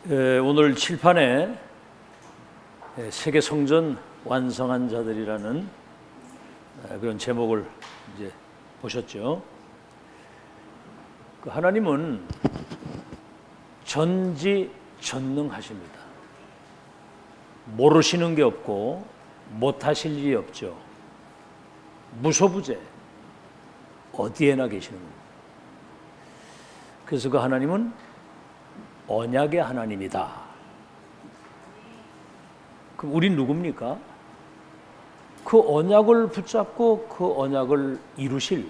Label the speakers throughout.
Speaker 1: 오늘 칠판에 세계 성전 완성한 자들이라는 그런 제목을 이제 보셨죠. 그 하나님은 전지전능하십니다. 모르시는 게 없고 못하실 일이 없죠. 무소부재 어디에나 계시는 겁니다. 그래서 그 하나님은 언약의 하나님이다. 그럼 우린 누굽니까? 그 언약을 붙잡고 그 언약을 이루실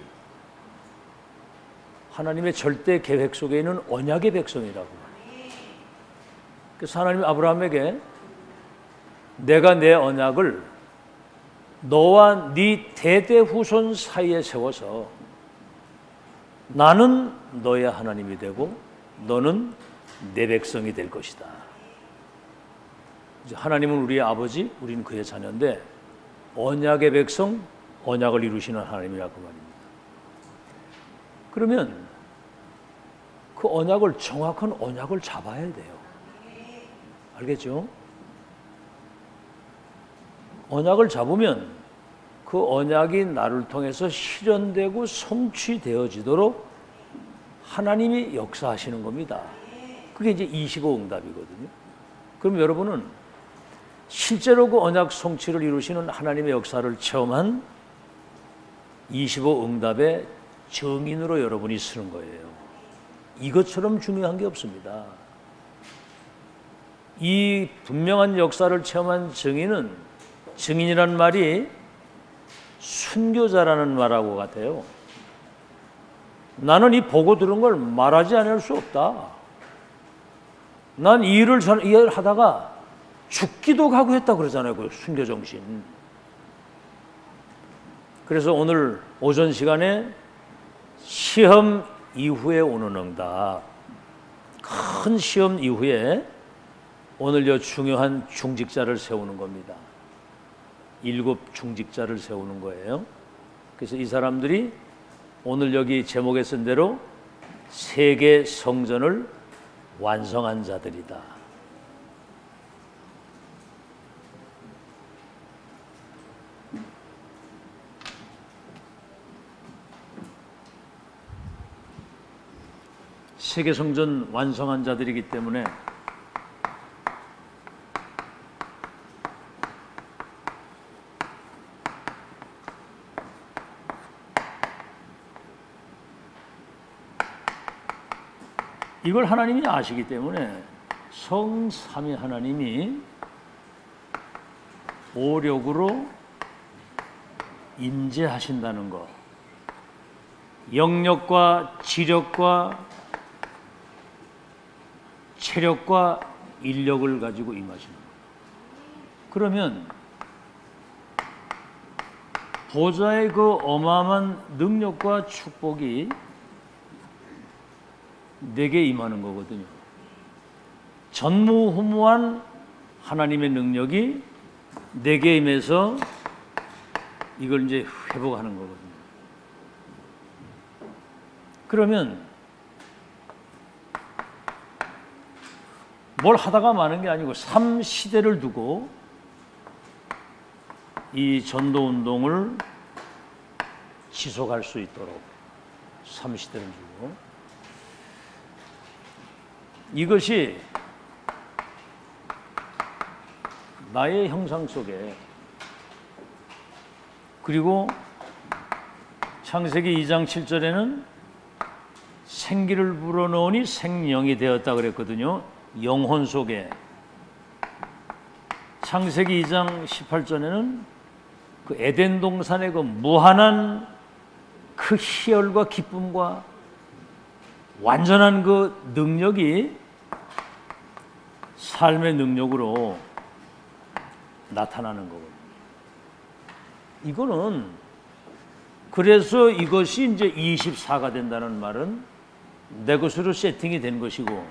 Speaker 1: 하나님의 절대 계획 속에 있는 언약의 백성이라고. 그래서 하나님이 아브라함에게 내가 내 언약을 너와 네 대대 후손 사이에 세워서 나는 너의 하나님이 되고 너는 내 백성이 될 것이다. 하나님은 우리의 아버지, 우리는 그의 자녀인데 언약의 백성, 언약을 이루시는 하나님이라고 말입니다. 그러면 그 언약을, 정확한 언약을 잡아야 돼요. 알겠죠? 언약을 잡으면 그 언약이 나를 통해서 실현되고 성취되어지도록 하나님이 역사하시는 겁니다. 그게 이제 25응답이거든요. 그럼 여러분은 실제로 그 언약 성취를 이루시는 하나님의 역사를 체험한 25응답의 증인으로 여러분이 서는 거예요. 이것처럼 중요한 게 없습니다. 이 분명한 역사를 체험한 증인은, 증인이란 말이 순교자라는 말하고 같아요. 나는 이 보고 들은 걸 말하지 않을 수 없다. 난 이 일을 하다가 죽기도 각오했다 그러잖아요. 그 순교정신. 그래서 오늘 오전 시간에 시험 이후에 오는 응답, 큰 시험 이후에 오늘 이 중요한 중직자를 세우는 겁니다. 7 중직자를 세우는 거예요. 그래서 이 사람들이 오늘 여기 제목에 쓴 대로 세계 성전을 완성한 자들이다. 세계 성전 완성한 자들이기 때문에 이걸 하나님이 아시기 때문에 성삼위 하나님이 오력으로 임재하신다는 것, 영력과 지력과 체력과 인력을 가지고 임하시는 것. 그러면 보좌의 그 어마어마한 능력과 축복이 내게 임하는 거거든요. 전무후무한 하나님의 능력이 내게 임해서 이걸 이제 회복하는 거거든요. 그러면 뭘 하다가 마는 게 아니고 3시대를 두고 이 전도운동을 지속할 수 있도록 3시대를 두고, 이것이 나의 형상 속에, 그리고 창세기 2장 7절에는 생기를 불어넣으니 생명이 되었다 그랬거든요. 영혼 속에. 창세기 2장 18절에는 그 에덴 동산의 그 무한한 그 희열과 기쁨과 완전한 그 능력이 삶의 능력으로 나타나는 거거든요. 이거는, 그래서 이것이 이제 24가 된다는 말은 내 것으로 세팅이 된 것이고,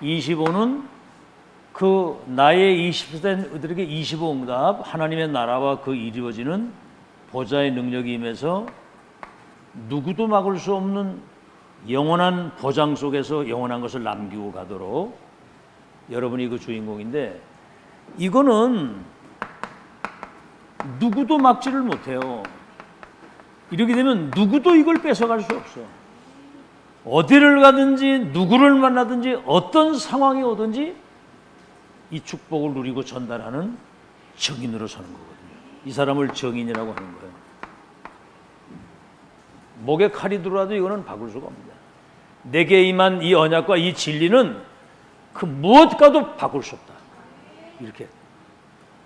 Speaker 1: 25는 그 나의 20된 이들에게 25응답, 하나님의 나라와 그 이루어지는 보좌의 능력이 임해서 누구도 막을 수 없는 영원한 보장 속에서 영원한 것을 남기고 가도록 여러분이 그 주인공인데 이거는 누구도 막지를 못해요. 이렇게 되면 누구도 이걸 뺏어갈 수 없어. 어디를 가든지 누구를 만나든지 어떤 상황이 오든지 이 축복을 누리고 전달하는 정인으로 서는 거거든요. 이 사람을 정인이라고 하는 거예요. 목에 칼이 들어와도 이거는 바꿀 수가 없습니다. 내게 임한 이 언약과 이 진리는 그 무엇과도 바꿀 수 없다. 이렇게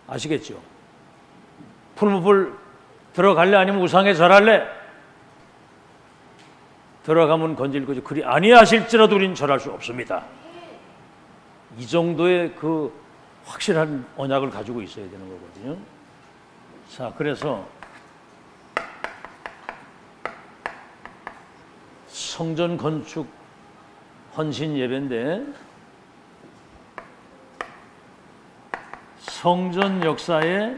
Speaker 1: 아시겠죠? 풀무불 들어갈래 아니면 우상에 절할래? 들어가면 건질 거죠. 그리 아니하실지라도 우리는 절할 수 없습니다. 이 정도의 그 확실한 언약을 가지고 있어야 되는 거거든요. 자, 그래서 성전 건축 헌신 예배인데 성전 역사에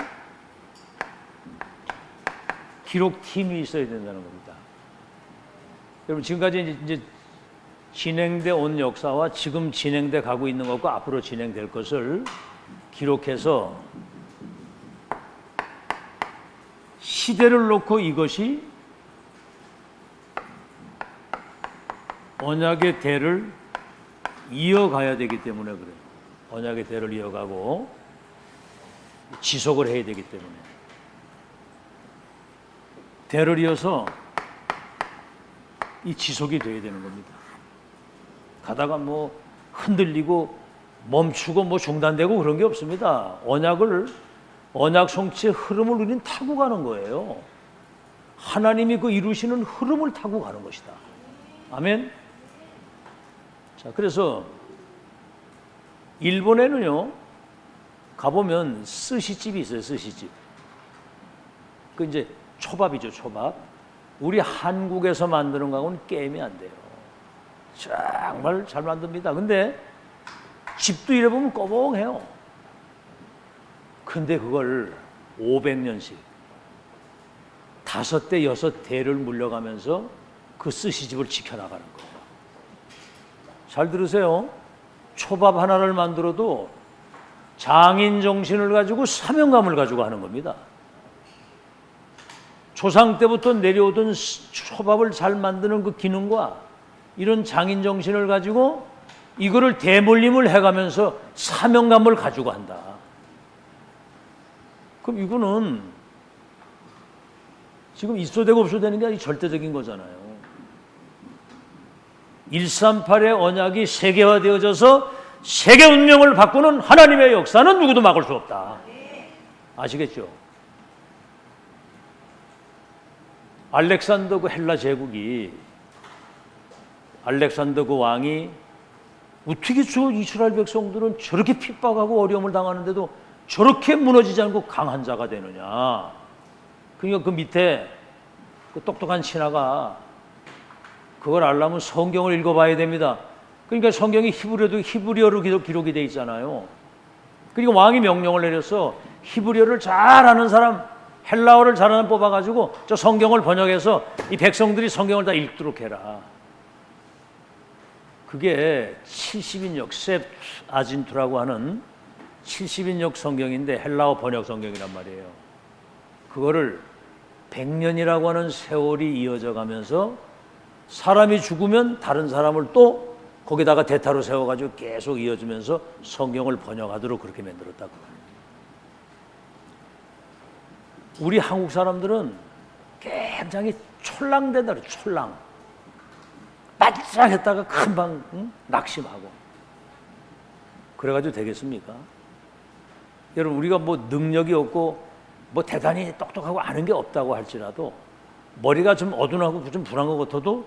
Speaker 1: 기록팀이 있어야 된다는 겁니다. 여러분 지금까지 이제 진행돼 온 역사와 지금 진행돼 가고 있는 것과 앞으로 진행될 것을 기록해서 시대를 놓고 이것이 언약의 대를 이어가야 되기 때문에 그래요. 언약의 대를 이어가고 지속을 해야 되기 때문에 대를 이어서 이 지속이 돼야 되는 겁니다. 가다가 뭐 흔들리고 멈추고 뭐 중단되고 그런 게 없습니다. 언약 성취의 흐름을 우리는 타고 가는 거예요. 하나님이 그 이루시는 흐름을 타고 가는 것이다. 아멘. 자, 그래서 일본에는요 가보면 스시집이 있어요. 스시집. 그 이제 초밥이죠. 초밥. 우리 한국에서 만드는 거하고는 게임이 안 돼요. 정말 잘 만듭니다. 근데 집도 이래 보면 꺼벙해요. 근데 그걸 500년씩 5대 6대를 물려가면서 그 스시집을 지켜나가는 거예요. 잘 들으세요. 초밥 하나를 만들어도 장인 정신을 가지고 사명감을 가지고 하는 겁니다. 조상 때부터 내려오던 초밥을 잘 만드는 그 기능과 이런 장인 정신을 가지고 이거를 대물림을 해가면서 사명감을 가지고 한다. 그럼 이거는 지금 있어도 되고 없어도 되는 게 아주 절대적인 거잖아요. 138의 언약이 세계화되어져서 세계 운명을 바꾸는 하나님의 역사는 누구도 막을 수 없다. 아시겠죠? 알렉산더 그 헬라 제국이 알렉산더 그 왕이 어떻게 저 이스라엘 백성들은 저렇게 핍박하고 어려움을 당하는데도 저렇게 무너지지 않고 강한 자가 되느냐. 그러니까 그 밑에 그 똑똑한 신하가 그걸 알려면 성경을 읽어봐야 됩니다. 그러니까 성경이 히브리어로 기록이 돼 있잖아요. 그리고 왕이 명령을 내려서 히브리어를 잘하는 사람, 헬라어를 잘하는 사람 뽑아가지고 저 성경을 번역해서 이 백성들이 성경을 다 읽도록 해라. 그게 70인역 셉 아진투라고 하는 70인역 성경인데 헬라어 번역 성경이란 말이에요. 그거를 100년이라고 하는 세월이 이어져 가면서 사람이 죽으면 다른 사람을 또 거기다가 대타로 세워가지고 계속 이어지면서 성경을 번역하도록 그렇게 만들었다고. 우리 한국 사람들은 굉장히 촐랑된다 그래요. 촐랑. 반짝했다가 금방 낙심하고. 그래가지고 되겠습니까? 여러분 우리가 뭐 능력이 없고 뭐 대단히 똑똑하고 아는 게 없다고 할지라도 머리가 좀 어두운하고 좀 불안한 것 같아도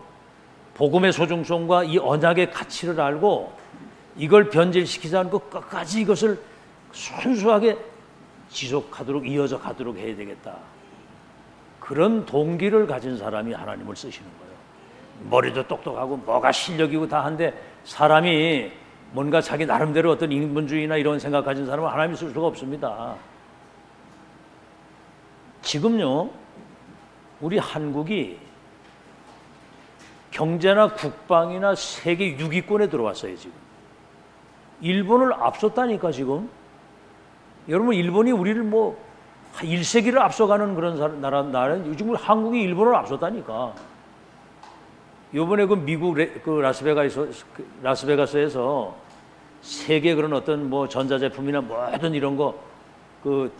Speaker 1: 복음의 소중성과 이 언약의 가치를 알고 이걸 변질시키지 않고 끝까지 이것을 순수하게 지속하도록 이어져 가도록 해야 되겠다. 그런 동기를 가진 사람이 하나님을 쓰시는 거예요. 머리도 똑똑하고 뭐가 실력이고 다 한데 사람이 뭔가 자기 나름대로 어떤 인본주의나 이런 생각 가진 사람은 하나님이 쓸 수가 없습니다. 지금요 우리 한국이 경제나 국방이나 세계 6위권에 들어왔어요. 지금 일본을 앞섰다니까 지금. 여러분 일본이 우리를 뭐 1세기를 앞서가는 그런 나라는 요즘 한국이 일본을 앞섰다니까. 요번에 그 미국 그 라스베가스에서 세계 그런 어떤 뭐 전자제품이나 뭐든 이런 거 그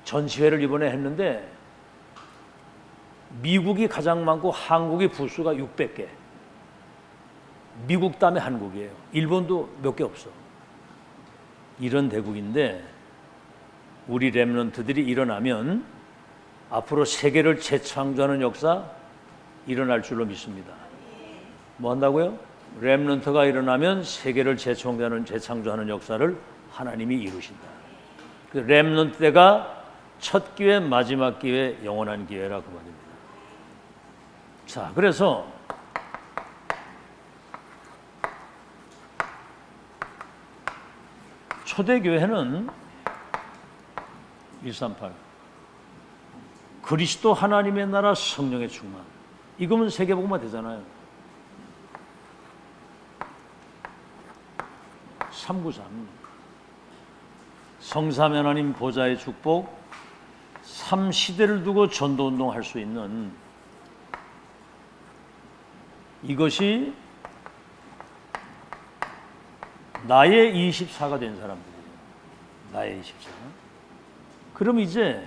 Speaker 1: 전시회를 이번에 했는데 미국이 가장 많고 한국의 부수가 600개. 미국 다음에 한국이에요. 일본도 몇 개 없어. 이런 대국인데 우리 렘넌트들이 일어나면 앞으로 세계를 재창조하는 역사 일어날 줄로 믿습니다. 뭐 한다고요? 렘넌트가 일어나면 세계를 재창조하는 역사를 하나님이 이루신다. 그 렘넌트 때가 첫 기회, 마지막 기회, 영원한 기회라 그 말입니다. 자, 그래서 초대교회는 138 그리스도 하나님의 나라 성령의 충만, 이거면 세계복음화 되잖아요. 393 성삼 하나님 보좌의 축복, 3시대를 두고 전도운동 할 수 있는 이것이 나의 24가 된 사람들이에요. 나의 24. 그럼 이제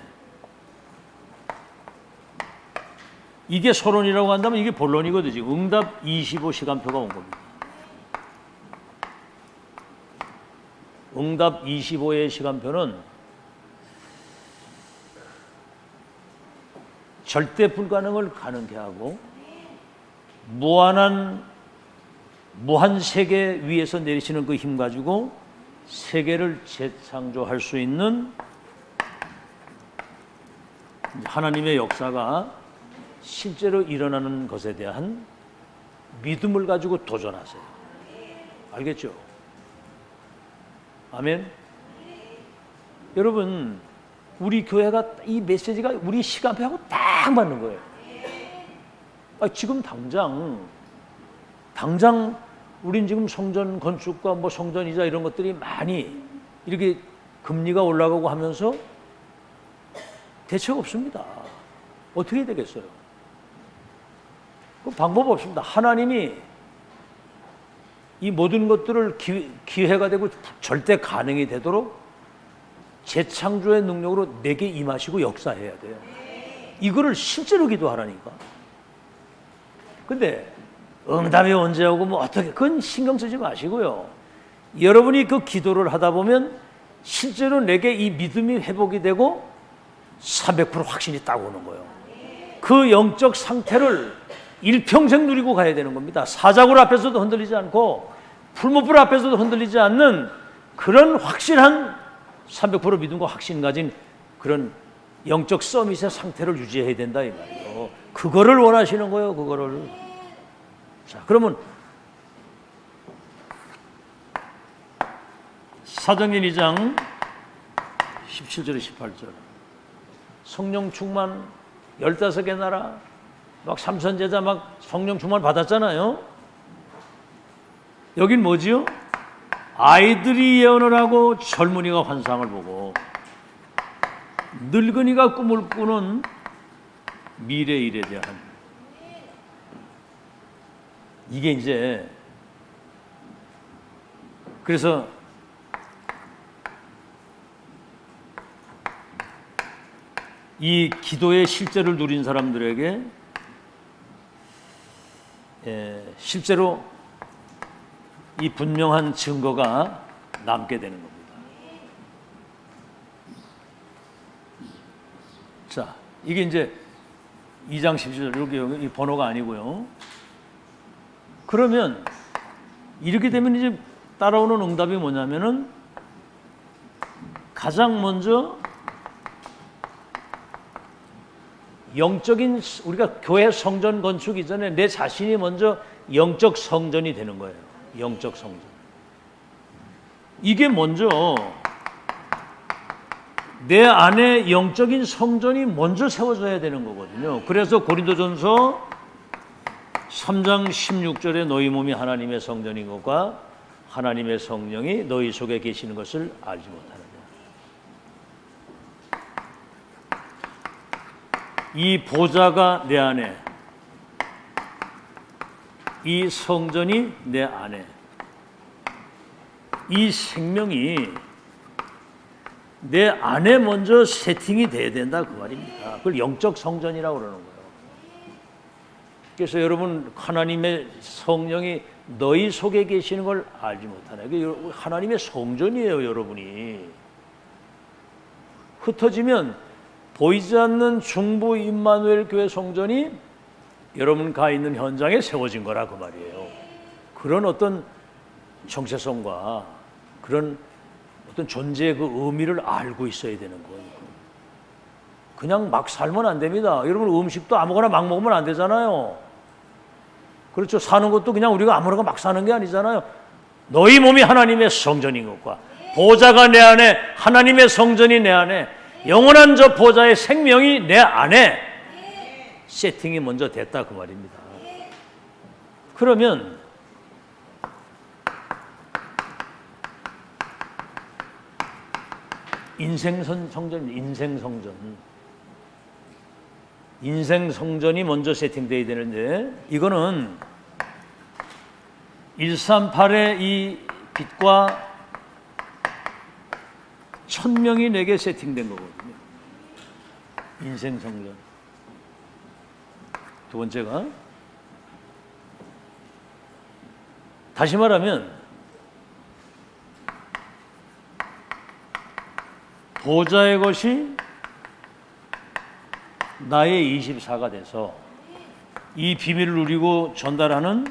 Speaker 1: 이게 서론이라고 한다면 이게 본론이거든요. 지금 응답 25 시간표가 온 겁니다. 응답 25의 시간표는 절대 불가능을 가능케 하고 무한 세계 위에서 내리시는 그 힘 가지고 세계를 재창조할 수 있는 하나님의 역사가 실제로 일어나는 것에 대한 믿음을 가지고 도전하세요. 알겠죠? 아멘. 여러분, 우리 교회가 이 메시지가 우리 시간표하고 딱 맞는 거예요. 지금 당장 우린 지금 성전 건축과 뭐 성전 이자 이런 것들이 많이 이렇게 금리가 올라가고 하면서 대책 없습니다. 어떻게 해야 되겠어요? 그 방법 없습니다. 하나님이 이 모든 것들을 기회가 되고 절대 가능이 되도록 재창조의 능력으로 내게 임하시고 역사해야 돼요. 이거를 실제로 기도하라니까. 근데 응답이 언제 오고 뭐 어떻게, 그건 신경 쓰지 마시고요. 여러분이 그 기도를 하다 보면 실제로 내게 이 믿음이 회복이 되고 300% 확신이 딱 오는 거예요. 그 영적 상태를 일평생 누리고 가야 되는 겁니다. 사자굴 앞에서도 흔들리지 않고 풀무불 앞에서도 흔들리지 않는 그런 확실한 300% 믿음과 확신 가진 그런 영적 서밋의 상태를 유지해야 된다 이 말이에요. 그거를 원하시는 거예요. 그거를. 자, 그러면 사도행전 2장 17절에 18절 성령 충만 15개 나라 막 삼선제자 막 성령 충만 받았잖아요. 여긴 뭐지요? 아이들이 예언을 하고 젊은이가 환상을 보고 늙은이가 꿈을 꾸는 미래 일에 대한, 이게 이제 그래서 이 기도의 실제를 누린 사람들에게 실제로 이 분명한 증거가 남게 되는 겁니다. 자, 이게 이제 2장 17절, 여기 번호가 아니고요. 그러면 이렇게 되면 이제 따라오는 응답이 뭐냐면은 가장 먼저 영적인, 우리가 교회 성전 건축 이전에 내 자신이 먼저 영적 성전이 되는 거예요. 영적 성전. 이게 먼저 내 안에 영적인 성전이 먼저 세워져야 되는 거거든요. 그래서 고린도전서 3장 16절에 너희 몸이 하나님의 성전인 것과 하나님의 성령이 너희 속에 계시는 것을 알지 못하느냐. 이 보좌가 내 안에, 이 성전이 내 안에, 이 생명이 내 안에 먼저 세팅이 돼야 된다 그 말입니다. 그걸 영적 성전이라고 그러는 거예요. 그래서 여러분, 하나님의 성령이 너희 속에 계시는 걸 알지 못하네. 하나님의 성전이에요, 여러분이. 흩어지면 보이지 않는 중부 임마누엘 교회 성전이 여러분 가 있는 현장에 세워진 거라 그 말이에요. 그런 어떤 정체성과 그런 어떤 존재의 그 의미를 알고 있어야 되는 거예요. 그냥 막 살면 안 됩니다. 여러분, 음식도 아무거나 막 먹으면 안 되잖아요. 그렇죠. 사는 것도 그냥 우리가 아무거나 막 사는 게 아니잖아요. 너희 몸이 하나님의 성전인 것과 보좌가 내 안에, 하나님의 성전이 내 안에, 영원한 저 보좌의 생명이 내 안에 세팅이 먼저 됐다 그 말입니다. 그러면 인생 성전이 먼저 세팅되어야 되는데, 이거는 138의 이 빛과 천명이 내게 세팅된 거거든요. 인생 성전. 두 번째가, 다시 말하면 보좌의 것이 나의 24가 돼서 이 비밀을 누리고 전달하는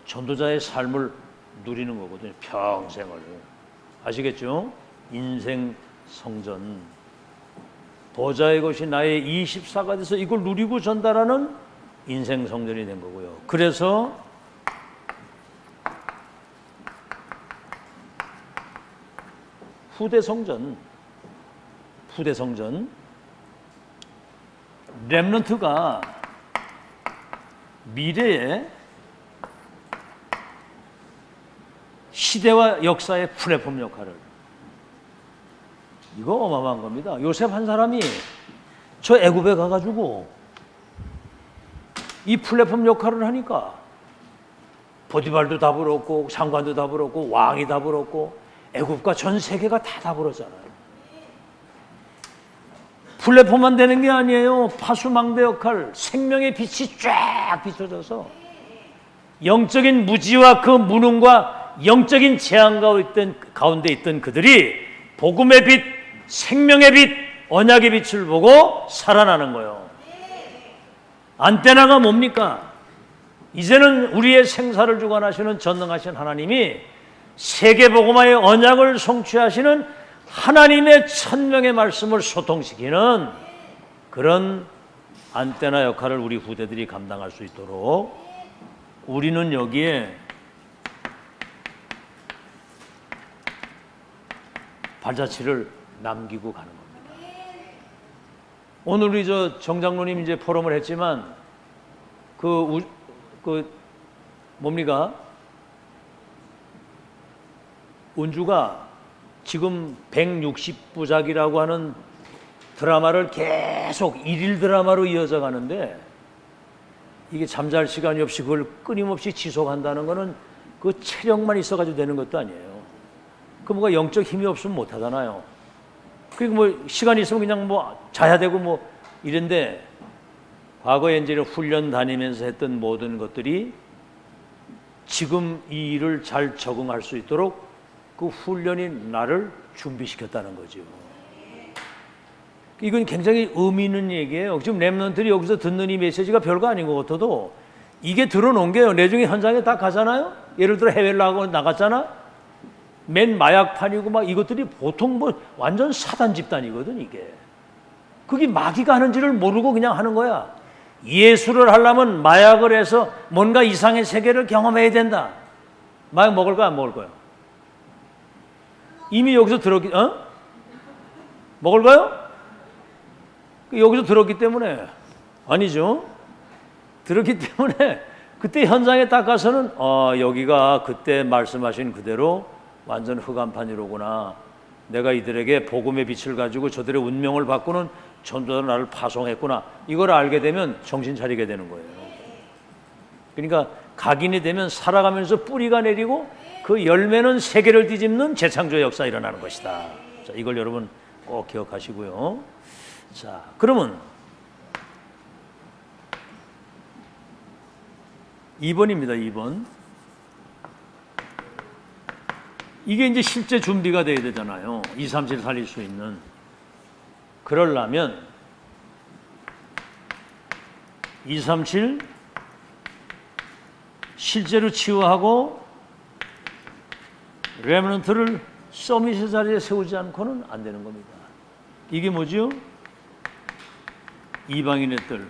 Speaker 1: 전도자의 삶을 누리는 거거든요. 평생을. 아시겠죠? 인생 성전. 보좌의 것이 나의 24가 돼서 이걸 누리고 전달하는 인생 성전이 된 거고요. 그래서 후대 성전, 렘넌트가 미래에 시대와 역사의 플랫폼 역할을, 이거 어마어마한 겁니다. 요셉 한 사람이 저 애굽에 가가지고 이 플랫폼 역할을 하니까 보디발도 다 불었고 장관도 다 불었고 왕이 다 불었고 애굽과 전 세계가 다 불었잖아요. 플랫폼만 되는 게 아니에요. 파수망대 역할, 생명의 빛이 쫙 비춰져서 영적인 무지와 그 무능과 영적인 재앙 가운데 있던 그들이 복음의 빛, 생명의 빛, 언약의 빛을 보고 살아나는 거예요. 안테나가 뭡니까? 이제는 우리의 생사를 주관하시는 전능하신 하나님이 세계복음화의 언약을 성취하시는 하나님의 천명의 말씀을 소통시키는 그런 안테나 역할을 우리 후대들이 감당할 수 있도록 우리는 여기에 발자취를 남기고 가는 겁니다. 오늘 우리 정 장로님 이제 포럼을 했지만 뭡니까? 운주가 지금 160부작이라고 하는 드라마를 계속 일일 드라마로 이어져 가는데, 이게 잠잘 시간이 없이 그걸 끊임없이 지속한다는 것은 그 체력만 있어가지고 되는 것도 아니에요. 그 뭔가 영적 힘이 없으면 못 하잖아요. 그리고 뭐 시간이 있으면 그냥 뭐 자야 되고 뭐 이런데, 과거에 이제 훈련 다니면서 했던 모든 것들이 지금 이 일을 잘 적응할 수 있도록 그 훈련이 나를 준비시켰다는 거죠. 이건 굉장히 의미 있는 얘기예요. 지금 렘넌트들이 여기서 듣는 이 메시지가 별거 아닌 것 같아도 이게 들어놓은 게요. 내중에 현장에 다 가잖아요. 예를 들어 해외를 나갔잖아. 맨 마약판이고 막 이것들이 보통 뭐 완전 사단 집단이거든 이게. 그게 마귀가 하는지를 모르고 그냥 하는 거야. 예수를 하려면 마약을 해서 뭔가 이상의 세계를 경험해야 된다. 마약 먹을 거야 안 먹을 거야? 이미 여기서 들었기, 먹을 거요? 여기서 들었기 때문에, 아니죠. 들었기 때문에 그때 현장에 딱 가서는 여기가 그때 말씀하신 그대로 완전 흑암판이로구나. 내가 이들에게 복음의 빛을 가지고 저들의 운명을 바꾸는 전도자 나를 파송했구나. 이걸 알게 되면 정신 차리게 되는 거예요. 그러니까 각인이 되면 살아가면서 뿌리가 내리고 그 열매는 세계를 뒤집는 재창조의 역사 일어나는 것이다. 자, 이걸 여러분 꼭 기억하시고요. 자, 그러면 2번입니다. 2번. 이게 이제 실제 준비가 돼야 되잖아요. 2, 3, 7 살릴 수 있는. 그러려면 2, 3, 7 실제로 치유하고 레머넌트를 서밋의 자리에 세우지 않고는 안 되는 겁니다. 이게 뭐죠? 이방인의 뜰.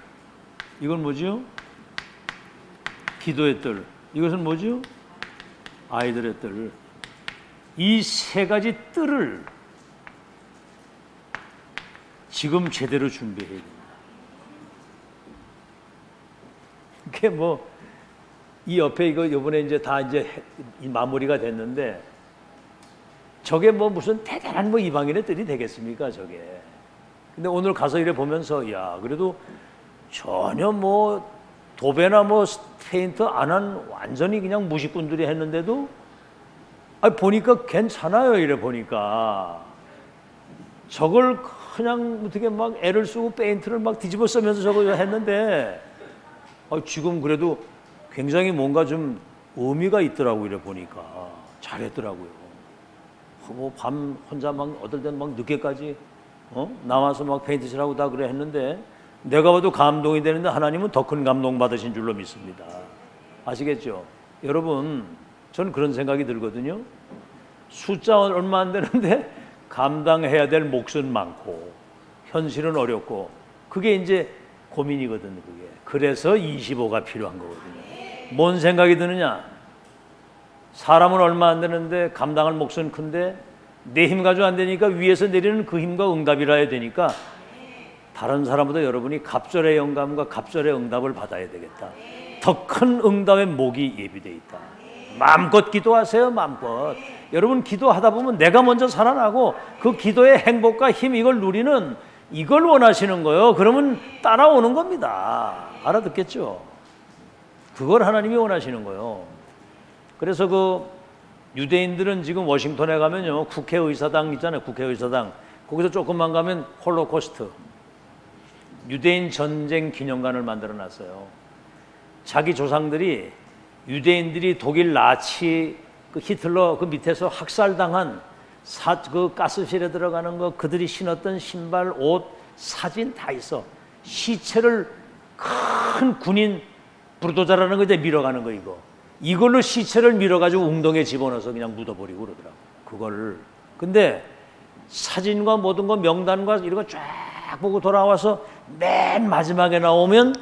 Speaker 1: 이건 뭐죠? 기도의 뜰. 이것은 뭐죠? 아이들의 뜰. 이 세 가지 뜰을 지금 제대로 준비해야 됩니다. 이게 뭐 이 옆에 이번에 이제 다 이제 마무리가 됐는데 저게 뭐 무슨 대단한 뭐 이방인의 뜰이 되겠습니까, 저게. 근데 오늘 가서 이래 보면서 야, 그래도 전혀 뭐 도배나 뭐 페인트 안 한 완전히 그냥 무식꾼들이 했는데도 보니까 괜찮아요. 이래 보니까 저걸 그냥 어떻게 막 애를 쓰고 페인트를 막 뒤집어 쓰면서 저거 했는데 지금 그래도 굉장히 뭔가 좀 의미가 있더라고. 이래 보니까 잘했더라고요. 뭐 밤 혼자 막 어떨 땐 막 늦게까지 나와서 막 페인트칠하고 다 그래 했는데 내가 봐도 감동이 되는데 하나님은 더 큰 감동 받으신 줄로 믿습니다. 아시겠죠? 여러분, 저는 그런 생각이 들거든요. 숫자 얼마 안 되는데 감당해야 될 몫은 많고 현실은 어렵고 그게 이제 고민이거든요. 그게. 그래서 25가 필요한 거거든요. 뭔 생각이 드느냐? 사람은 얼마 안 되는데 감당할 몫은 큰데 내 힘 가지고 안 되니까 위에서 내리는 그 힘과 응답이라 해야 되니까 다른 사람보다 여러분이 갑절의 영감과 갑절의 응답을 받아야 되겠다. 더 큰 응답의 목이 예비되어 있다. 마음껏 기도하세요. 마음껏. 여러분 기도하다 보면 내가 먼저 살아나고 그 기도의 행복과 힘 이걸 누리는 이걸 원하시는 거예요. 그러면 따라오는 겁니다. 알아듣겠죠? 그걸 하나님이 원하시는 거예요. 그래서 그 유대인들은 지금 워싱턴에 가면요 국회의사당 있잖아요. 국회의사당 거기서 조금만 가면 홀로코스트 유대인 전쟁 기념관을 만들어 놨어요. 자기 조상들이 유대인들이 독일 나치 그 히틀러 그 밑에서 학살당한 그 가스실에 들어가는 거 그들이 신었던 신발 옷 사진 다 있어. 시체를 큰 군인 부르도자라는 거 이제 밀어가는 거 이걸로 시체를 밀어가지고 웅덩이에 집어넣어서 그냥 묻어버리고 그러더라고. 그거를. 근데 사진과 모든 거 명단과 이런 거 쫙 보고 돌아와서 맨 마지막에 나오면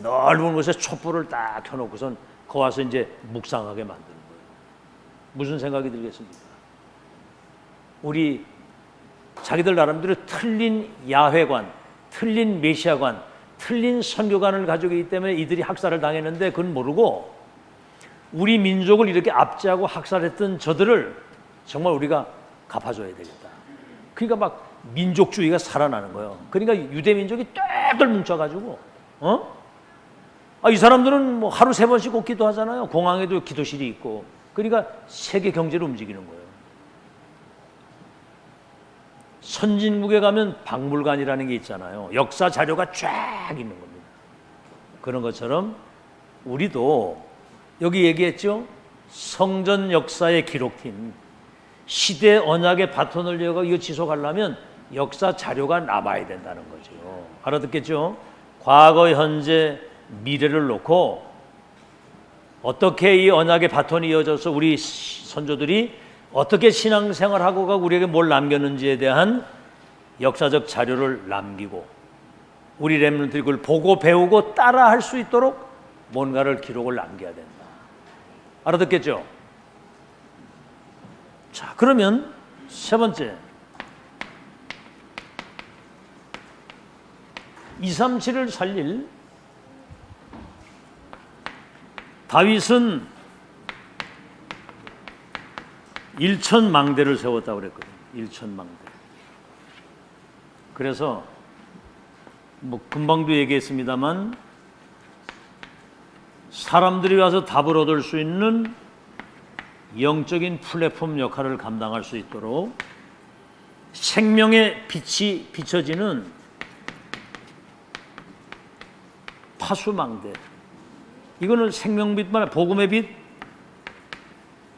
Speaker 1: 넓은 곳에 촛불을 딱 켜놓고선 거 와서 이제 묵상하게 만드는 거예요. 무슨 생각이 들겠습니까? 우리 자기들 나름대로 틀린 야훼관, 틀린 메시아관, 틀린 선교관을 가지고 있기 때문에 이들이 학살을 당했는데 그건 모르고 우리 민족을 이렇게 압제하고 학살했던 저들을 정말 우리가 갚아줘야 되겠다. 그러니까 막 민족주의가 살아나는 거예요. 그러니까 유대 민족이 똘똘 뭉쳐가지고 이 사람들은 뭐 하루 3번씩 꼭 기도하잖아요. 공항에도 기도실이 있고. 그러니까 세계 경제를 움직이는 거예요. 선진국에 가면 박물관이라는 게 있잖아요. 역사 자료가 쫙 있는 겁니다. 그런 것처럼 우리도 여기 얘기했죠. 성전 역사의 기록팀. 시대 언약의 바톤을 이어가 이거 지속하려면 역사 자료가 남아야 된다는 거죠. 알아듣겠죠? 과거, 현재, 미래를 놓고 어떻게 이 언약의 바톤이 이어져서 우리 선조들이 어떻게 신앙생활하고 가고 우리에게 뭘 남겼는지에 대한 역사적 자료를 남기고 우리 렘넌트들이 그걸 보고 배우고 따라할 수 있도록 뭔가를 기록을 남겨야 된다. 알아듣겠죠? 자, 그러면 세 번째 237을 살릴 다윗은 일천망대를 세웠다고 그랬거든요. 일천망대. 그래서 뭐 금방도 얘기했습니다만 사람들이 와서 답을 얻을 수 있는 영적인 플랫폼 역할을 감당할 수 있도록 생명의 빛이 비춰지는 파수망대. 이거는 생명빛만 아니라 복음의 빛,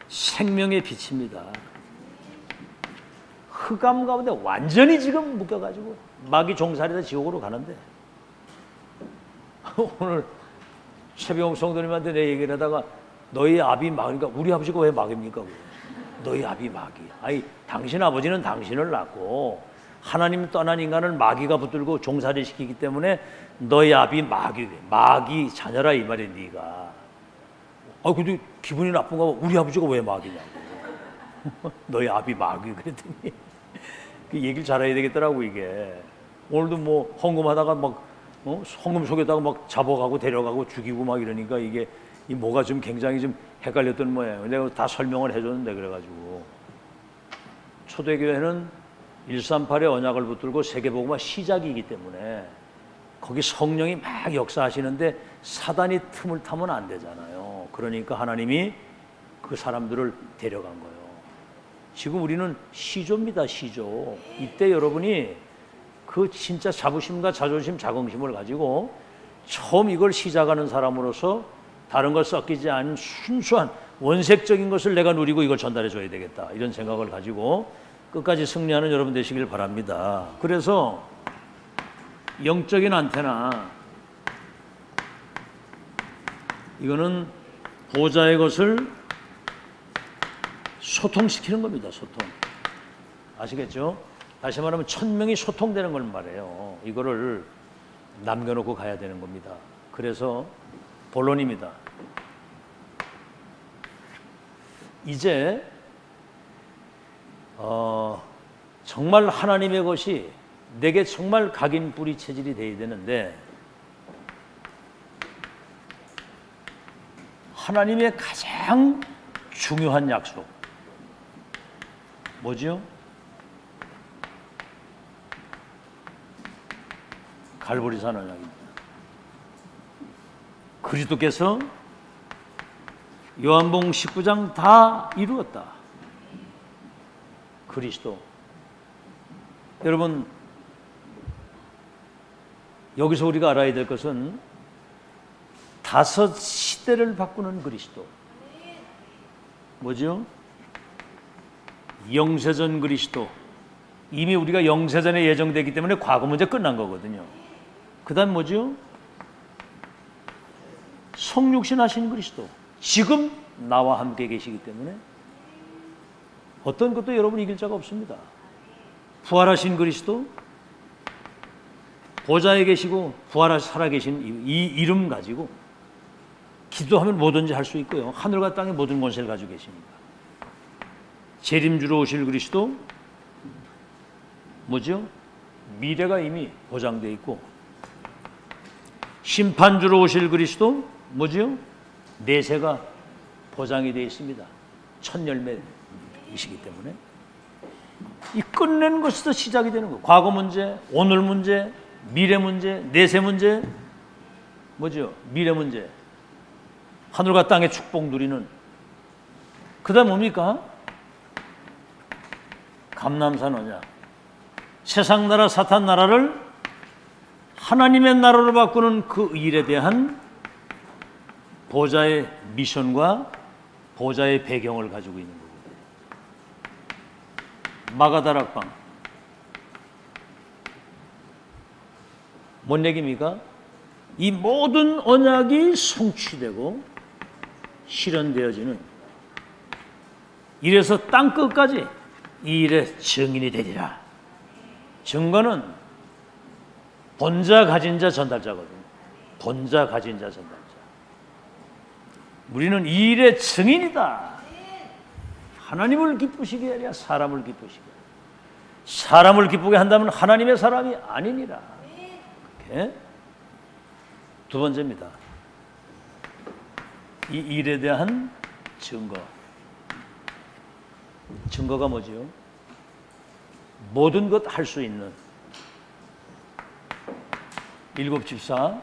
Speaker 1: 생명의 빛입니다. 흑암 가운데 완전히 지금 묶여가지고 마귀 종살이다 지옥으로 가는데 오늘 최병욱 성도님한테 내 얘기를 하다가 너희 아비 마귀니까 우리 아버지가 왜 마귀입니까? 너희 아비 마귀. 아니 당신 아버지는 당신을 낳고 하나님 떠난 인간을 마귀가 붙들고 종살이 시키기 때문에 너희 아비 마귀 자녀라 이 말이야 네가. 아 근데 기분이 나쁜가 봐. 우리 아버지가 왜 마귀냐고. 너희 아비 마귀 그랬더니 그 얘기를 잘해야 되겠더라고 이게. 오늘도 뭐 헌금하다가 막 헌금 속에다가 막 잡아가고 데려가고 죽이고 막 이러니까 이게 이 뭐가 좀 굉장히 좀 헷갈렸던 모양이에요. 내가 다 설명을 해줬는데 그래가지고 초대교회는 138의 언약을 붙들고 세계복음화 시작이기 때문에 거기 성령이 막 역사하시는데 사단이 틈을 타면 안 되잖아요. 그러니까 하나님이 그 사람들을 데려간 거예요. 지금 우리는 시조입니다. 시조. 이때 여러분이 그 진짜 자부심과 자존심, 자긍심을 가지고 처음 이걸 시작하는 사람으로서 다른 걸 섞이지 않은 순수한 원색적인 것을 내가 누리고 이걸 전달해 줘야 되겠다. 이런 생각을 가지고 끝까지 승리하는 여러분 되시길 바랍니다. 그래서 영적인 안테나, 이거는 보좌의 것을 소통시키는 겁니다. 소통. 아시겠죠? 다시 말하면 1000명이 소통되는 걸 말해요. 이거를 남겨놓고 가야 되는 겁니다. 그래서 본론입니다. 이제 정말 하나님의 것이 내게 정말 각인 뿌리 체질이 돼야 되는데 하나님의 가장 중요한 약속 뭐죠? 갈보리산 언약입니다. 그리스도께서 요한복음 19장 다 이루었다. 그리스도. 여러분 여기서 우리가 알아야 될 것은 5 시대를 바꾸는 그리스도. 뭐죠? 영세전 그리스도. 이미 우리가 영세전에 예정되기 때문에 과거 문제 끝난 거거든요. 그 다음 뭐죠? 성육신 하신 그리스도. 지금 나와 함께 계시기 때문에 어떤 것도 여러분 이길 자가 없습니다. 부활하신 그리스도, 보좌에 계시고 부활하시 살아계신 이 이름 가지고 기도하면 뭐든지 할 수 있고요. 하늘과 땅의 모든 권세를 가지고 계십니다. 재림주로 오실 그리스도, 뭐죠? 미래가 이미 보장되어 있고, 심판주로 오실 그리스도, 뭐죠? 내세가 보장이 되어 있습니다. 첫 열매이시기 때문에 이 끝낸 것에서 시작이 되는 거예요. 과거 문제, 오늘 문제, 미래 문제, 내세 문제, 뭐죠? 미래 문제. 하늘과 땅의 축복 누리는. 그 다음 뭡니까? 감람산 언약. 세상 나라 사탄 나라를 하나님의 나라로 바꾸는 그 일에 대한 보좌의 미션과 보좌의 배경을 가지고 있는 거거든요. 마가다락방. 뭔 얘기입니까? 이 모든 언약이 성취되고 실현되어지는, 이래서 땅 끝까지 이 일의 증인이 되리라. 증거는 본자 가진 자 전달자거든요. 본자 가진 자 전달자. 우리는 이 일의 증인이다. 하나님을 기쁘시게 하랴 사람을 기쁘시게 하랴. 사람을 기쁘게 한다면 하나님의 사람이 아니니라. 이렇게. 두 번째입니다. 이 일에 대한 증거가 뭐지요? 모든 것 할 수 있는 일곱 집사,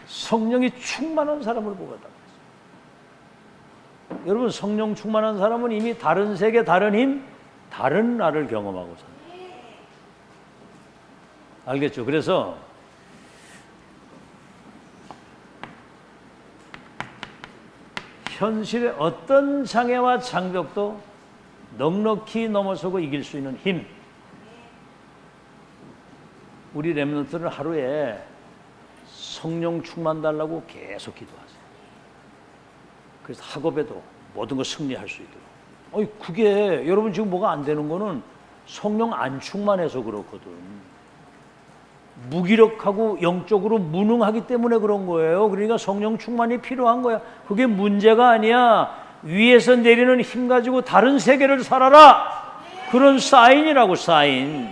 Speaker 1: 성령이 충만한 사람을 보았다. 여러분, 성령 충만한 사람은 이미 다른 세계, 다른 힘, 다른 나를 경험하고 삽니다. 알겠죠? 그래서 현실의 어떤 장애와 장벽도 넉넉히 넘어서고 이길 수 있는 힘. 우리 렘넌트는 하루에 성령 충만 달라고 계속 기도하세요. 그래서 학업에도 모든 걸 승리할 수 있도록. 그게 여러분 지금 뭐가 안 되는 거는 성령 안 충만해서 그렇거든. 무기력하고 영적으로 무능하기 때문에 그런 거예요. 그러니까 성령 충만이 필요한 거야. 그게 문제가 아니야. 위에서 내리는 힘 가지고 다른 세계를 살아라. 그런 사인이라고, 사인.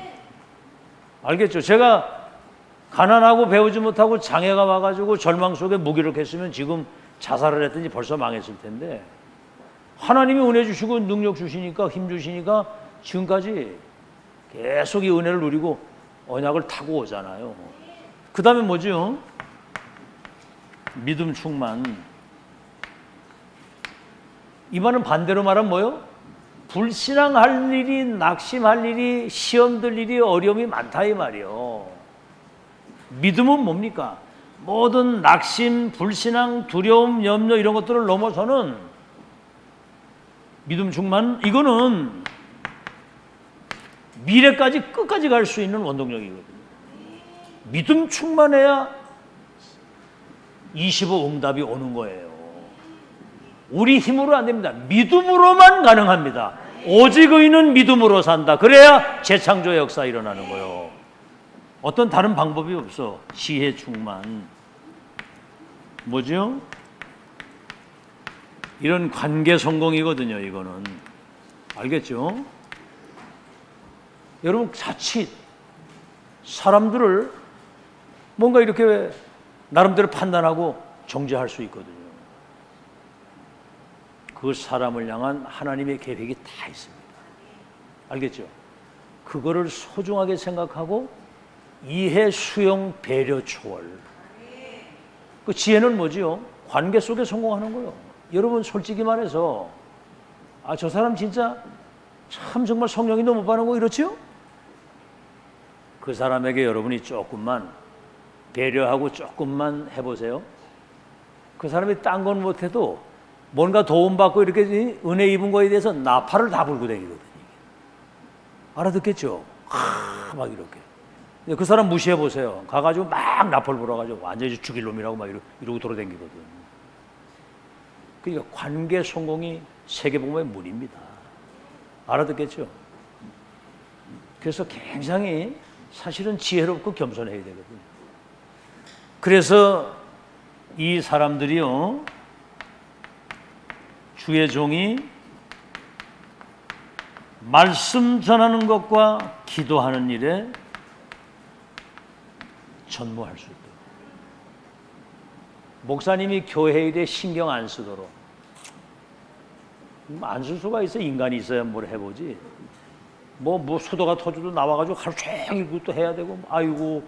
Speaker 1: 알겠죠? 제가 가난하고 배우지 못하고 장애가 와가지고 절망 속에 무기력했으면 지금 자살을 했든지 벌써 망했을 텐데, 하나님이 은혜 주시고 능력 주시니까, 힘 주시니까 지금까지 계속 이 은혜를 누리고 언약을 타고 오잖아요. 그 다음에 뭐죠? 믿음 충만. 이 말은 반대로 말하면 뭐요? 불신앙할 일이, 낙심할 일이, 시험 들 일이, 어려움이 많다 이 말이요. 믿음은 뭡니까? 모든 낙심, 불신앙, 두려움, 염려 이런 것들을 넘어서는 믿음 충만, 이거는 미래까지 끝까지 갈 수 있는 원동력이거든요. 믿음 충만해야 25 응답이 오는 거예요. 우리 힘으로 안 됩니다. 믿음으로만 가능합니다. 오직 의인은 믿음으로 산다. 그래야 재창조의 역사 일어나는 거예요. 어떤 다른 방법이 없어. 지혜 충만. 뭐죠? 이런 관계 성공이거든요. 이거는. 알겠죠? 여러분, 자칫 사람들을 뭔가 이렇게 나름대로 판단하고 정죄할 수 있거든요. 그 사람을 향한 하나님의 계획이 다 있습니다. 알겠죠? 그거를 소중하게 생각하고 이해, 수용, 배려, 초월. 그 지혜는 뭐지요? 관계 속에 성공하는 거예요. 여러분, 솔직히 말해서 저 사람 진짜 참 정말 성령이 너무 많고 이렇지요? 그 사람에게 여러분이 조금만 배려하고 조금만 해보세요. 그 사람이 딴 건 못해도 뭔가 도움받고 이렇게 은혜 입은 거에 대해서 나팔을 다 불고 다니거든요. 알아듣겠죠? 막 이렇게. 그 사람 무시해보세요. 가가지고 막 나팔 불어가지고 완전히 죽일 놈이라고 막 이러고 돌아다니거든. 그러니까 관계 성공이 세계복음의 문입니다. 알아듣겠죠? 그래서 굉장히 사실은 지혜롭고 겸손해야 되거든요. 그래서 이 사람들이요, 주의 종이 말씀 전하는 것과 기도하는 일에 전무할 수 있도록. 목사님이 교회 일에 신경 안 쓰도록. 안 쓸 수가 있어. 인간이 있어야 뭘 해보지. 뭐 수도가 터져도 나와가지고 하루 종일 그것도 해야 되고. 아이고,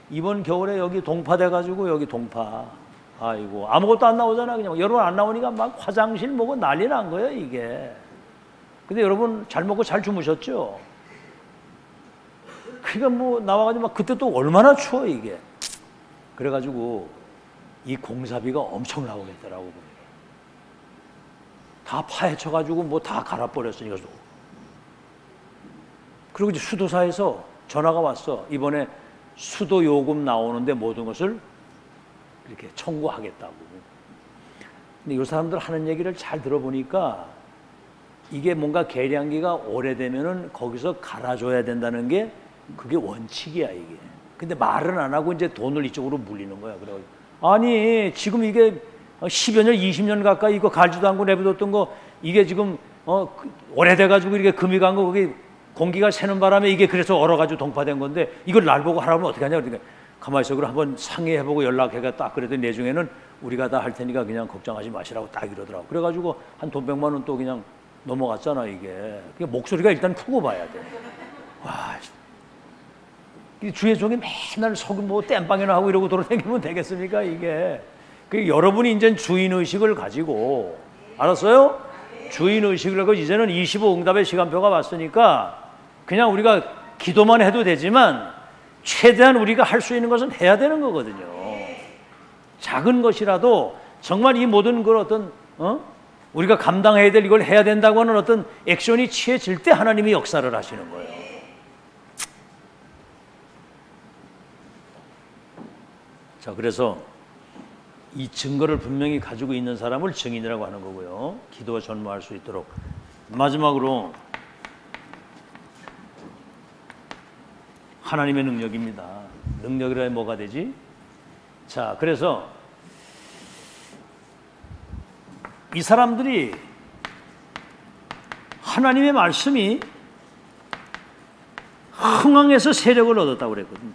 Speaker 1: 이번 겨울에 여기 동파 돼가지고 여기 동파. 아이고, 아무것도 안 나오잖아. 그냥 여러분 안 나오니까 막 화장실 뭐고 난리 난 거예요 이게. 근데 여러분 잘 먹고 잘 주무셨죠? 그러니까 뭐 나와가지고 막 그때 또 얼마나 추워 이게. 그래가지고 이 공사비가 엄청 나오겠더라고. 다 파헤쳐가지고 뭐 다 갈아버렸으니까. 그리고 이제 수도사에서 전화가 왔어. 이번에 수도 요금 나오는데 모든 것을 이렇게 청구하겠다고. 근데 이 사람들 하는 얘기를 잘 들어보니까 이게 뭔가 계량기가 오래되면은 거기서 갈아줘야 된다는 게 그게 원칙이야 이게. 근데 말은 안 하고 이제 돈을 이쪽으로 물리는 거야. 그래. 아니 지금 이게 10여 년, 20년 가까이 이거 갈지도 않고 내버렸던 거 이게 지금 오래돼가지고 이렇게 금이 간 거 거기 공기가 새는 바람에 이게 그래서 얼어가지고 동파된 건데 이걸 날 보고 하라면 어떻게 하냐 그러니까 가만히 있어. 그럼 한번 상의해보고 연락해가 딱 그랬더니 내중에는 우리가 다 할 테니까 그냥 걱정하지 마시라고 딱 이러더라고. 그래가지고 한 돈 100만 원 또 그냥 넘어갔잖아 이게. 목소리가 일단 크고 봐야 돼. 와, 주의 종이 맨날 속이 뭐 땜빵이나 하고 이러고 돌아다니면 되겠습니까 이게. 여러분이 이제 주인의식을 가지고, 알았어요? 주인의식을 가지고 이제는 25응답의 시간표가 왔으니까 그냥 우리가 기도만 해도 되지만 최대한 우리가 할 수 있는 것은 해야 되는 거거든요. 작은 것이라도 정말 이 모든 걸 어떤 우리가 감당해야 될 이걸 해야 된다고 하는 어떤 액션이 취해질 때 하나님이 역사를 하시는 거예요. 자, 그래서 이 증거를 분명히 가지고 있는 사람을 증인이라고 하는 거고요. 기도와 전무할 수 있도록. 마지막으로 하나님의 능력입니다. 능력이라면 뭐가 되지? 자, 그래서 이 사람들이 하나님의 말씀이 흥황해서 세력을 얻었다고 그랬거든요.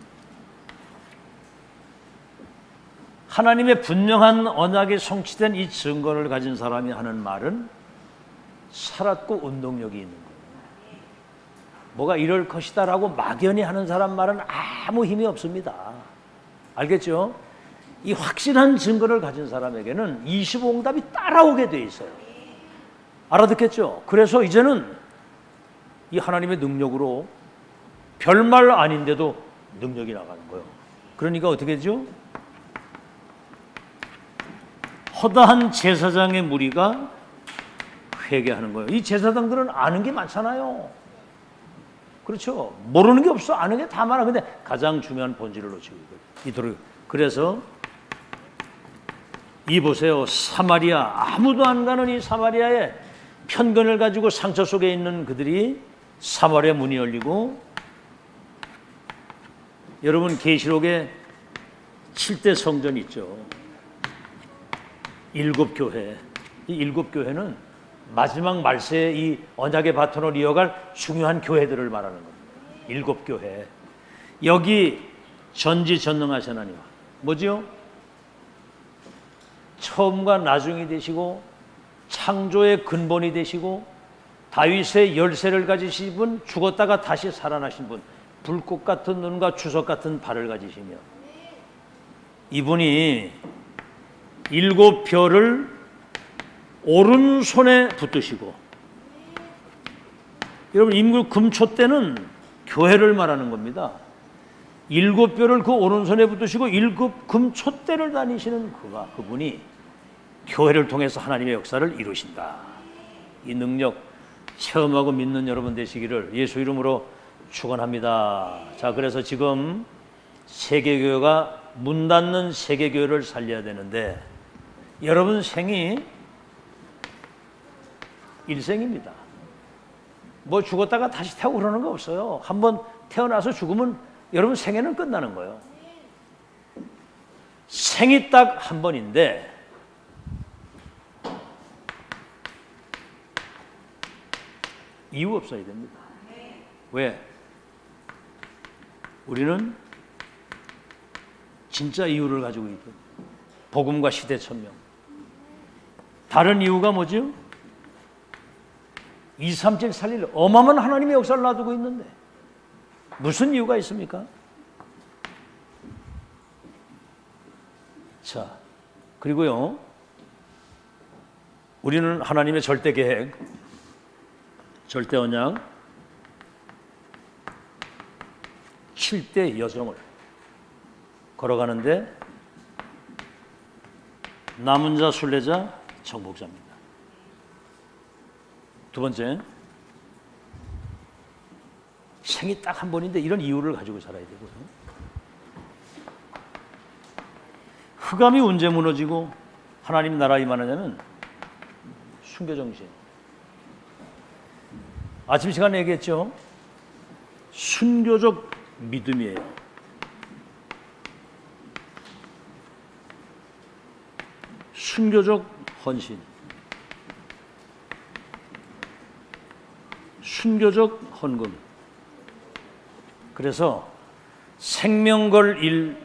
Speaker 1: 하나님의 분명한 언약이 성취된 이 증거를 가진 사람이 하는 말은 살았고 운동력이 있는 거예요. 뭐가 이럴 것이다라고 막연히 하는 사람 말은 아무 힘이 없습니다. 알겠죠? 이 확실한 증거를 가진 사람에게는 25응답이 따라오게 돼 있어요. 알아듣겠죠? 그래서 이제는 이 하나님의 능력으로 별말 아닌데도 능력이 나가는 거예요. 그러니까 어떻게 되죠? 허다한 제사장의 무리가 회개하는 거예요. 이 제사장들은 아는 게 많잖아요. 그렇죠? 모르는 게 없어. 아는 게 다 많아. 근데 가장 중요한 본질을 놓치고 있거든요. 그래서 이 보세요. 사마리아, 아무도 안 가는 이 사마리아에 편견을 가지고 상처 속에 있는 그들이 사마리아 문이 열리고, 여러분 계시록에 7대 성전 있죠. 7교회. 이 7교회는 마지막 말세의 이 언약의 바톤을 이어갈 중요한 교회들을 말하는 겁니다. 7교회. 여기 전지전능하신 하나님, 뭐지요? 처음과 나중이 되시고 창조의 근본이 되시고 다윗의 열쇠를 가지신 분, 죽었다가 다시 살아나신 분, 불꽃 같은 눈과 주석 같은 발을 가지시며, 이분이 7별을 오른손에 붙드시고, 여러분 임금 금초 때는 교회를 말하는 겁니다. 7별을 그 오른손에 붙드시고 7금초 때를 다니시는 그분이 교회를 통해서 하나님의 역사를 이루신다. 이 능력 체험하고 믿는 여러분 되시기를 예수 이름으로 축원합니다. 자, 그래서 지금 세계교회가 문 닫는 세계교회를 살려야 되는데, 여러분 생이 일생입니다. 뭐 죽었다가 다시 태우고 그러는 거 없어요. 한번 태어나서 죽으면 여러분 생애는 끝나는 거예요. 생이 딱 한 번인데 이유 없어야 됩니다. 왜? 우리는 진짜 이유를 가지고 있거든요. 복음과 시대 천명. 다른 이유가 뭐죠? 2, 3, 7 살릴 어마어마한 하나님의 역사를 놔두고 있는데 무슨 이유가 있습니까? 자, 그리고요, 우리는 하나님의 절대 계획, 절대 언약, 7대 여정을 걸어가는데 남은 자, 순례자, 정복자입니다. 두 번째, 생이 딱 한 번인데 이런 이유를 가지고 살아야 되고요. 흑암이 언제 무너지고 하나님 나라 임하느냐면 순교정신. 아침 시간에 얘기했죠. 순교적 믿음이에요. 순교적 헌신. 순교적 헌금. 그래서 생명 걸 일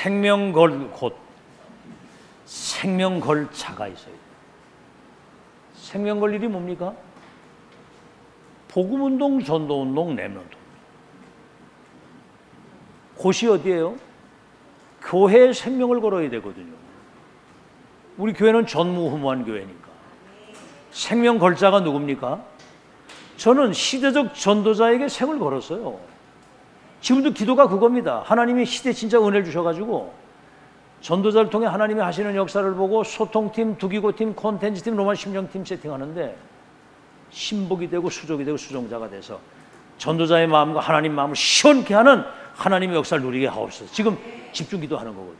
Speaker 1: 생명걸 곳, 생명걸자가 있어야 돼요. 생명걸 일이 뭡니까? 복음운동, 전도운동, 렘넌트. 곳이 어디예요? 교회에 생명을 걸어야 되거든요. 우리 교회는 전무후무한 교회니까. 생명걸자가 누굽니까? 저는 시대적 전도자에게 생을 걸었어요. 지금도 기도가 그겁니다. 하나님이 시대 진짜 은혜를 주셔가지고 전도자를 통해 하나님이 하시는 역사를 보고 소통팀, 두기고팀, 콘텐츠팀, 로만 심정팀 세팅하는데 신복이 되고 수족이 되고 수종자가 돼서 전도자의 마음과 하나님 마음을 시원케 하는 하나님의 역사를 누리게 하옵소서. 지금 집중 기도하는 거거든요.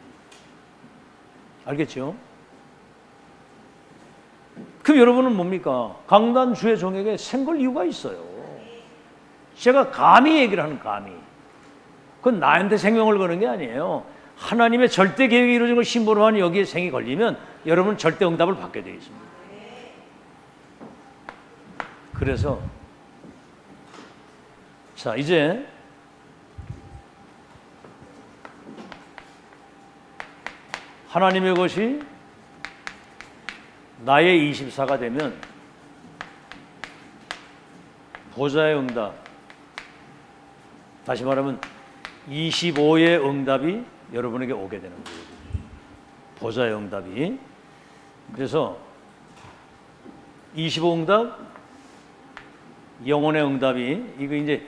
Speaker 1: 알겠죠? 그럼 여러분은 뭡니까? 강단 주의 종에게 생걸 이유가 있어요. 제가 감히 얘기를 하는 감히. 그건 나한테 생명을 거는 게 아니에요. 하나님의 절대 계획이 이루어진 걸 심보로 하는 여기에 생이 걸리면 여러분은 절대 응답을 받게 되어 있습니다. 그래서 자 이제 하나님의 것이 나의 24가 되면 보좌의 응답, 다시 말하면 25의 응답이 여러분에게 오게 되는 거예요. 보좌의 응답이. 그래서 25 응답, 영혼의 응답이 이거 이제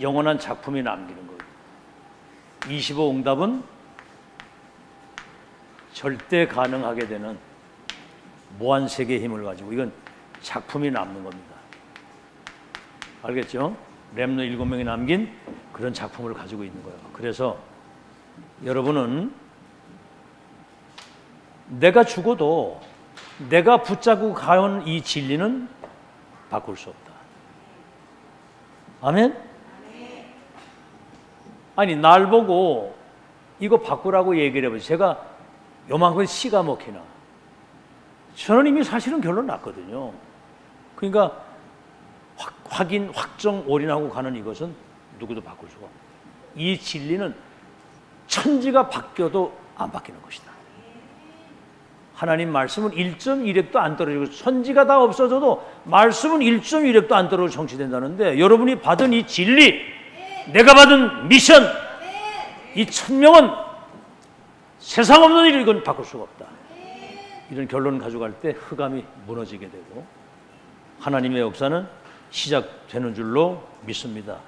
Speaker 1: 영원한 작품이 남기는 거예요. 25 응답은 절대 가능하게 되는 무한 세계의 힘을 가지고 이건 작품이 남는 겁니다. 알겠죠? 렘넌트 7명이 남긴 그런 작품을 가지고 있는 거예요. 그래서 여러분은 내가 죽어도 내가 붙잡고 가온 이 진리는 바꿀 수 없다. 아멘? 아니 날 보고 이거 바꾸라고 얘기를 해보세요. 제가 요만큼 씨가 먹히나. 저는 이미 사실은 결론 났거든요. 그러니까 확인, 확정, 올인하고 가는 이것은 누구도 바꿀 수가 없어요. 이 진리는 천지가 바뀌어도 안 바뀌는 것이다. 하나님 말씀은 1.1획도 안 떨어지고 천지가 다 없어져도 말씀은 1.1획도 안 떨어지고 성취된다는데 여러분이 받은 이 진리, 내가 받은 미션, 이 천명은 세상 없는 일을 이건 바꿀 수가 없다. 이런 결론을 가져갈 때 흑암이 무너지게 되고 하나님의 역사는 시작되는 줄로 믿습니다.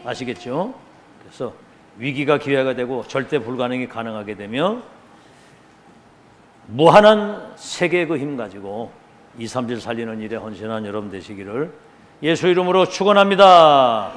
Speaker 1: 아시겠죠? 그래서 위기가 기회가 되고 절대 불가능이 가능하게 되며 무한한 세계의 그 힘 가지고 2, 3질 살리는 일에 헌신한 여러분 되시기를 예수 이름으로 축원합니다.